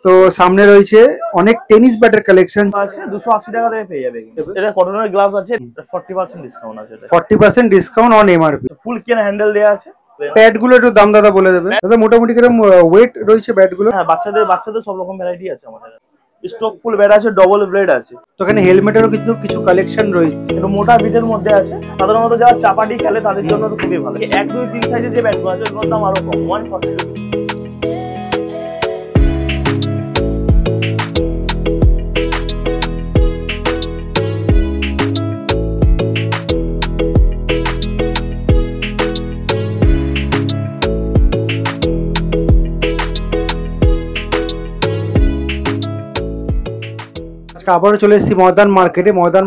তো সামনে রয়েছে অনেক টেনিস ব্যাটের কালেকশন আছে 280 টাকা থেকে পেয়ে যাবে। এটা কটনের গ্লাভস আছে, 40% ডিসকাউন্ট আছে। 40% ডিসকাউন্ট অন এমআরপি। ফুল কেন হ্যান্ডেল দেয়া আছে। প্যাড গুলো একটু দাম দাদা বলে দেবেন দাদা, মোটামুটি কিরকম ওয়েট রয়েছে ব্যাট গুলো? হ্যাঁ, বাচ্চাদের সব রকম ভ্যারাইটি আছে আমাদের। স্টক ফুল ব্যাট আছে, ডবল ব্লেড আছে। তো এখানে হেলমেটেরও কিন্তু কিছু কালেকশন রয়েছে। একটু মোটা বিটের মধ্যে আছে, সাধারণত যারা চাপাটি খেলে তাদের জন্য তো খুবই ভালো। 1, 2, 3 সাইজের যে ব্যাটগুলো আছে ওগুলোর দাম আরো কম, 140 টাকা। আবারও চলে এসেছি ময়দান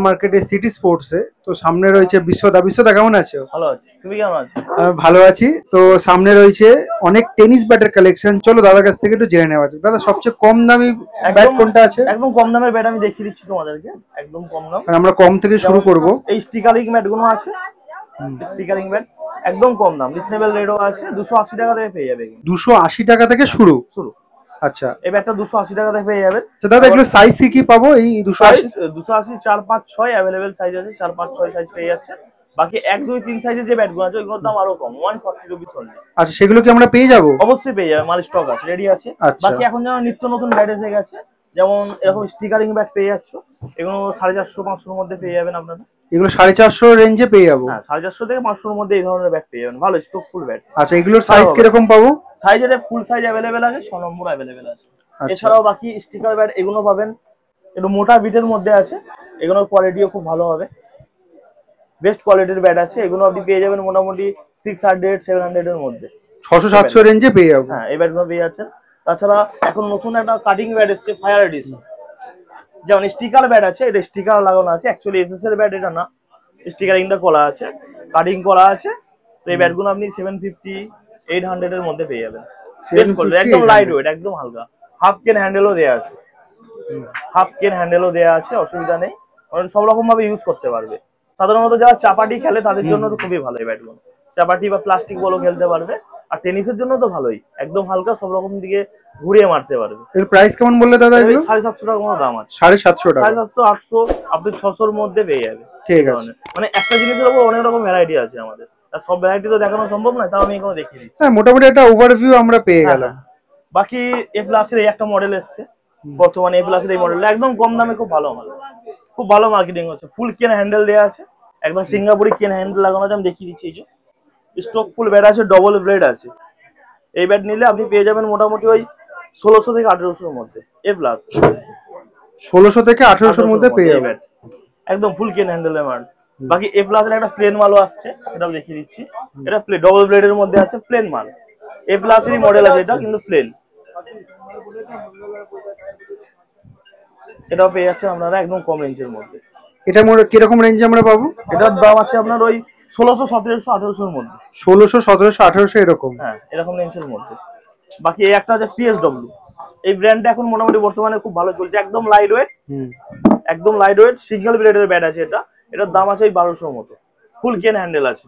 মার্কেটে সিটি স্পোর্টসে। তো সামনে রয়েছে বিশ্বদা কেমন আছো? ভালো আছি, তুমি কেমন আছো? ভালো আছি। তো সামনে রয়েছে অনেক টেনিস ব্যাটের কালেকশন, চলো দাদার কাছ থেকে একটু জেনে নেওয়া যাক। দাদা সবচেয়ে কম দামি ব্যাট কোনটা আছে? একদম কম দামের ব্যাট আমি দেখিয়ে দিচ্ছি তোমাদেরকে, একদম কম দাম। আমরা কম থেকে শুরু করব। এই স্টিকারিং ব্যাট গুলো আছে, স্টিকারিং ব্যাট একদম কম দাম, রিজনেবল রেটও আছে। 280 টাকা থেকে পেয়ে যাবে। 280 টাকা থেকে শুরু। আচ্ছা, এই ব্যাটটা 280 টাকা থেকে পেয়ে যাবেন। আচ্ছা দাদা, এগুলো সাইজ কি পাবো? এই 280 4, 5, 6 अवेलेबल সাইজ আছে, 4, 5, 6 সাইজ পেয়ে যাচ্ছে। বাকি 1, 2, 3 সাইজের যে ব্যাটগুলো আছে ওগুলোর দাম আরো কম, 140 রুপিস অনলি। আচ্ছা, সেগুলো কি আমরা পেয়ে যাবো? অবশ্যই পেয়ে যাবেন, মাল স্টক আছে, রেডি আছে। বাকি এখন যেমন নিত্য নতুন ব্যাট এসে গেছে, যেমন এরকম স্টিকারিং ব্যাট পেয়ে যাচ্ছ, এগুলো 450, 500 এর মধ্যে পেয়ে যাবেন আপনারা। এগুলো 450 রেঞ্জে পেয়ে যাবো? হ্যাঁ, 450 থেকে 500 এর মধ্যে এই ধরনের ব্যাট পেয়ে যাবেন, ভালো স্টক ফুল ব্যাট। আচ্ছা, এগুলোর সাইজ কিরকম পাবো? সাইজের ফুল সাইজ अवेलेबल আছে, 6 নম্বর अवेलेबल আছে। এছাড়াও বাকি স্টিকার ব্যাট এগুলো পাবেন, একটু মোটা বিটের মধ্যে আছে, এগুলোর কোয়ালিটিও খুব ভালো হবে, বেস্ট কোয়ালিটির ব্যাট আছে। এগুলো আপনি পেয়ে যাবেন মোটামুটি 600, 700 এর মধ্যে, 600-700 রেঞ্জে পেয়ে যাবো। হ্যাঁ, এই ব্যাটগুলো পেয়ে যাচ্ছেন। তাছাড়া এখন নতুন একটা কাটিং ব্যাট এসেছে, ফায়ার এডিশন, যেমন স্টিকার ব্যাট আছে, এটা স্টিকার লাগানো আছে, অ্যাকচুয়ালি এসএস এর ব্যাট এটা না, স্টিকারিংটা করা আছে, কাটিং করা আছে। তো এই ব্যাটগুলো আপনি 750, 800 এর মধ্যে পেয়ে যাবেন। একদম লাইট ওয়েট, একদম হালকা। হাফ কেন হ্যান্ডেলও দেয়া আছে, অসুবিধা নেই, সব রকম ভাবে ইউজ করতে পারবে। সাধারণত যারা চাপাটি খেলে তাদের জন্য তো খুবই ভালো এই ব্যাটগুলো, চাপাটি বা প্লাস্টিক বলও খেলতে পারবে। আর টেনিসের জন্য তো ভালোই, একদম হালকা, সব রকম দিকে ঘুরিয়ে মারতে পারবে। এর প্রাইস কেমন বললে দাদা? এগুলো 750 টাকা কোনো দাম আছে, 750 টাকা, 750, 800, আপনি 600 এর মধ্যে পেয়ে যাবে। ঠিক আছে, মানে একটা জিনিসের উপর অনেক রকম ভ্যারাইটি আছে আমাদের, আর সব ভ্যারাইটি তো দেখানো সম্ভব নয়, তাও আমি এখানে দেখিয়ে দিচ্ছি। হ্যাঁ, মোটামুটি একটা ওভারভিউ আমরা পেয়ে গেলাম। বাকি এ প্লাসের এই একটা মডেল এসেছে বর্তমানে, এ প্লাসের এই মডেলটা একদম কম দামে খুব ভালো মাল, খুব ভালো মার্কেটিং হচ্ছে। ফুল কেন হ্যান্ডেল দেওয়া আছে, একদম সিঙ্গাপুরি কেন হ্যান্ডেল লাগানো আছে, আমি দেখিয়ে দিচ্ছি। এই যে স্টক ফুল ব্যাট আছে, ডবল ব্লেড আছে। এই ব্যাট নিলে আপনি পেয়ে যাবেন মোটামুটি ওই 1600 থেকে 1800 এর মধ্যে। এ প্লাস 1600 থেকে 1800 এর মধ্যে পেয়ে যাবেন, একদম ফুল কেন হ্যান্ডেলের মাল। বাকি এ প্লাস এর একটা প্লেন মালও আসছে, সেটাও দেখিয়ে দিচ্ছি। এটা ডবল ব্লেডের মধ্যে আছে, প্লেন মাল। এ প্লাস এরই মডেল আছে এটা, কিন্তু প্লেন। এটাও পেয়ে যাচ্ছেন আপনারা একদম কম রেঞ্জের মধ্যে। এটা কিরকম রেঞ্জে আমরা পাবো? এটার দাম আছে আপনার ওই 1600, 1700, 1800 এর মধ্যে। 1600, 1700, 1800 এরকম, হ্যাঁ, এরকম রেঞ্জের মধ্যে। বাকি এই একটা আছে পিএসডব্লিউ, এই ব্র্যান্ডটা এখন মোটামুটি বর্তমানে খুব ভালো চলছে, একদম লাইট ওয়েট, সিঙ্গেল ব্লেডের ব্যাট আছে এটা। এটার দাম আছে ওই 1200 মতো। ফুল কেন হ্যান্ডেল আছে,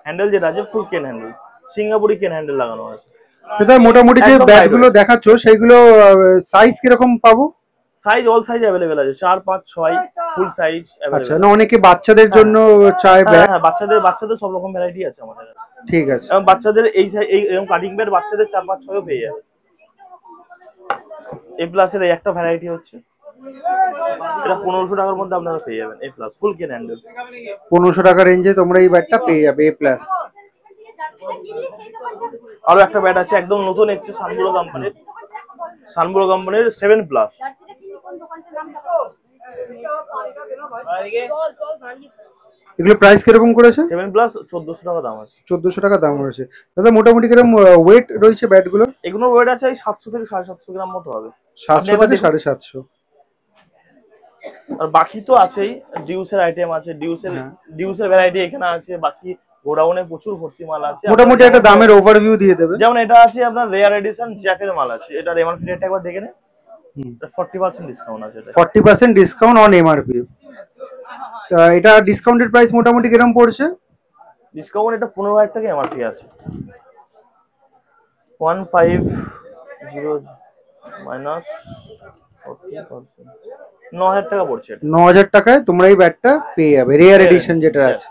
হ্যান্ডেল যেটা আছে ফুল কেন হ্যান্ডেল, সিঙ্গাপুরি কেন হ্যান্ডেল লাগানো আছে। সেটা মোটামুটি যে ব্যাটগুলো দেখাচ্ছ সেগুলো সাইজ কিরকম পাবো? সাইজ অল সাইজ अवेलेबल আছে, 4, 5, 6 ফুল সাইজ अवेलेबल। আচ্ছা, না অনেকে বাচ্চাদের জন্য চায় ব্যাট? হ্যাঁ, বাচ্চাদের সব রকম ভ্যারাইটি আছে আমাদের। ঠিক আছে, এবং বাচ্চাদের এই এরকম কাটিং ব্যাট বাচ্চাদের 4, 5, 6 পেয়ে যাবে। এ প্লাস এর এই একটা ভ্যারাইটি হচ্ছে, এটা 1500 টাকার মধ্যে আপনারা পেয়ে যাবেন। এ প্লাস ফুল কেন হ্যান্ডেল, 1500 টাকা রেঞ্জে তোমরা এই ব্যাটটা পেয়ে যাবে, এ প্লাস। আরো একটা ব্যাট আছে একদম নতুন এসেছে, সানব্রো কোম্পানির 7 প্লাস। এগুলো প্রাইস কিরকম করেছে? 7 প্লাস 1400 টাকা দাম আছে। 1400 টাকা দাম রয়েছে। দাদা মোটামুটি কিরকম ওয়েট রয়েছে ব্যাটগুলো? এগুলো ওয়েট আছে 700 থেকে 750 গ্রাম মতো হবে। 700 থেকে 750। আর বাকি তো আছেই, ডিউসের আইটেম আছে, ডিউসের ভ্যারাইটি এখানে আছে। বাকি গোডাউনে প্রচুর ভর্তি মাল আছে। মোটামুটি একটা দামের ওভারভিউ দিয়ে দেবে। যেমন এটা আছে আপনার রেয়ার এডিশন জ্যাকের মাল আছে, এটার এমআরপি রেটটা একবার দেখে নেন। 40% ডিসকাউন্ট আছে, 40% ডিসকাউন্ট অন এমআরপি। এটা ডিসকাউন্টেড প্রাইস মোটামুটি কিরকম পড়ছে? ডিসকাউন্ট এটা 15000 টাকা এমআরপি আছে। 1500 মাইনাস 40%, 9,000 টাকা পড়ছে এটা। 9,000 টাকায় তোমরা এই ব্যাটটা পেয়ে যাবে, রেয়ার এডিশন যেটা আছে।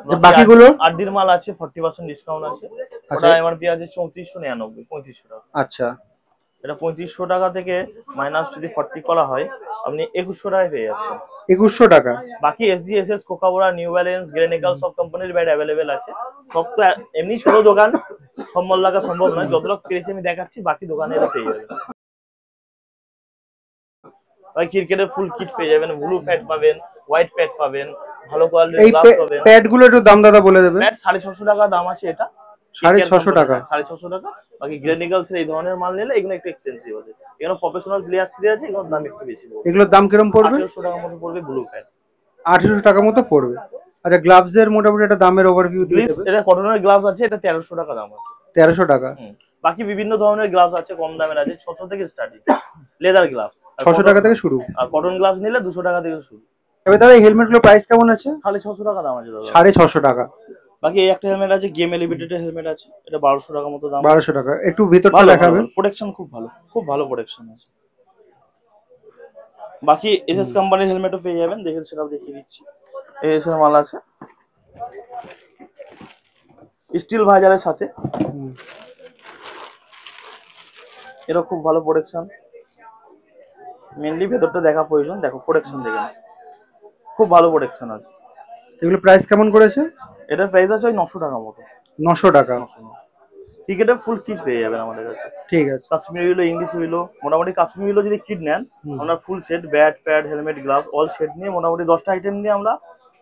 যে বাকি বাকিগুলো আরডির মাল আছে 40% ডিসকাউন্ট আছে। আচ্ছা। ওটা এমআরপি আছে 3499, 3500 টাকা। আচ্ছা, এটা 3500 টাকা থেকে মাইনাস যদি 40 করা হয় আপনি 2100 টাকায় পেয়ে যাচ্ছেন। 2100 টাকা। বাকি এসজিএসএস, কোকাকোলা, নিউ ব্যালেন্স, গ্রেনিকাল সব কোম্পানির ব্যাট অ্যাভেলেবেল আছে। সব তো এমনি ছোট দোকান, সব মাল লাগা সম্ভব নয়। যতটা পেয়েছি আমি দেখাচ্ছি, বাকি দোকানে এটা পেয়ে যাবেন। ভাই ক্রিকেটের ফুল কিট পেয়ে যাবেন, ব্লু প্যাড পাবেন, হোয়াইট প্যাড পাবেন, ভালো কোয়ালিটির এই গ্লাভস পাবেন। প্যাড গুলো একটু দাম দাদা বলে দেবে। প্যাড 650 টাকা দাম আছে এটা। 650 টাকা। 650 টাকা। বাকি গ্রেনিকালস এই ধরনের মাল নিলে এগুলো একটু এক্সপেন্সিভ আছে। এগুলো প্রফেশনাল প্লেয়ার সিরিজ আছে, এগুলোর দাম একটু বেশি পড়বে। এগুলোর দাম কিরকম পড়বে? 800 টাকা মতো পড়বে ব্লু প্যাড। 800 টাকা মতো পড়বে। আচ্ছা, গ্লাভস এর মোটামুটি একটা দামের ওভারভিউ দিয়ে দেবে। এটা কটনের গ্লাভস আছে, এটা 1300 টাকা দাম আছে। 1300 টাকা। বাকি বিভিন্ন ধরনের গ্লাভস আছে, কম দামের আছে, 600 থেকে স্টার্টিং লেদার গ্লাভস। 600 টাকা থেকে শুরু। আর কটন গ্লাভস নিলে 200 টাকা থেকে শুরু। এবার দাদা এই হেলমেট গুলো প্রাইস কেমন আছে? 650 টাকা দাম আছে দাদা। 650 টাকা। বাকি এই একটা হেলমেট আছে, গেম এলিভেটেড হেলমেট আছে, এটা 1200 টাকা মতো দাম। 1200 টাকা। একটু ভিতরটা দেখাবেন। প্রোটেকশন খুব ভালো, খুব ভালো প্রোটেকশন আছে। বাকি এসএস কোম্পানির হেলমেটও পেয়ে যাবেন, দেখেন সেটাও দেখিয়ে দিচ্ছি। এসএস এর মাল আছে স্টিল ভাইজারের সাথে। এরা খুব ভালো প্রোটেকশন। মেইনলি ভেতরটা দেখা প্রয়োজন, দেখো প্রোটেকশন দেখেন, খুব ভালো প্রোটেকশন আছে। এগুলো প্রাইস কেমন করেছে? এটার প্রাইস আছে ওই 900 টাকা মতো। 900 টাকা। ক্রিকেটের ফুল কিট পেয়ে যাবেন আমাদের কাছে। ঠিক আছে। কাশ্মীরি হলো, ইংলিশ হইলো, মোটামুটি কাশ্মীরি হলো যদি কিট নেন আমরা full set, bat, pad, helmet, gloves all set নিয়ে মোটামুটি 10টা আইটেম নিয়ে আমরা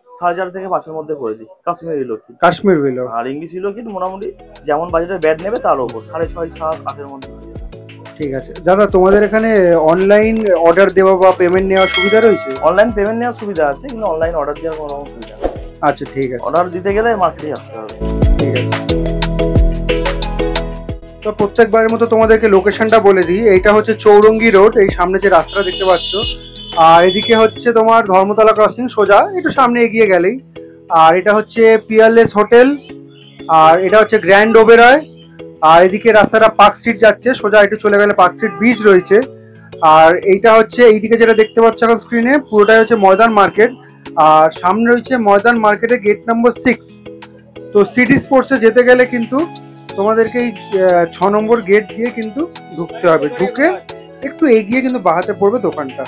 4,500 থেকে 5,000 মধ্যে করে দিই। কাশ্মীরি হলো কিট, কাশ্মীর হইলো। আর ইংলিশ হলো কিট মোটামুটি যেমন বাজেটের ব্যাট নেবে তার উপর 6,500, 7, 8 মধ্যে। ঠিক আছে দাদা, তোমাদের এখানে অনলাইন অর্ডার দেওয়া বা পেমেন্ট নেওয়ার সুবিধা রয়েছে? অনলাইন পেমেন্ট নেওয়ার সুবিধা আছে, কিন্তু অনলাইন অর্ডার দেওয়ার কোনো সুবিধা নেই। আচ্ছা, ঠিক আছে। অর্ডার দিতে গেলে মার্কেটে আসতে হবে। ঠিক আছে। তো প্রত্যেকবারের মতো তোমাদেরকে লোকেশনটা বলে দিই। এইটা হচ্ছে চৌরঙ্গি রোড, এই সামনে যে রাস্তাটা দেখতে পাচ্ছ। আর এদিকে হচ্ছে তোমার ধর্মতলা ক্রসিং, সোজা একটু সামনে এগিয়ে গেলেই। আর এটা হচ্ছে পিয়ারলেস হোটেল, আর এটা হচ্ছে গ্র্যান্ড ওবেরয়। আর এদিকে রাস্তাটা পার্ক স্ট্রিট যাচ্ছে, সোজা একটু চলে গেলে পার্ক স্ট্রিট ব্রিজ রয়েছে। আর এইটা হচ্ছে এইদিকে যেটা দেখতে পাচ্ছ এখন স্ক্রিনে, পুরোটাই হচ্ছে ময়দান মার্কেট। আর সামনে রয়েছে ময়দান মার্কেটে গেট নম্বর 6। তো সিটি স্পোর্টসে যেতে গেলে কিন্তু তোমাদেরকে এই 6 নম্বর গেট দিয়ে কিন্তু ঢুকতে হবে। ঢুকে একটু এগিয়ে কিন্তু বাহাতে পড়বে দোকানটা।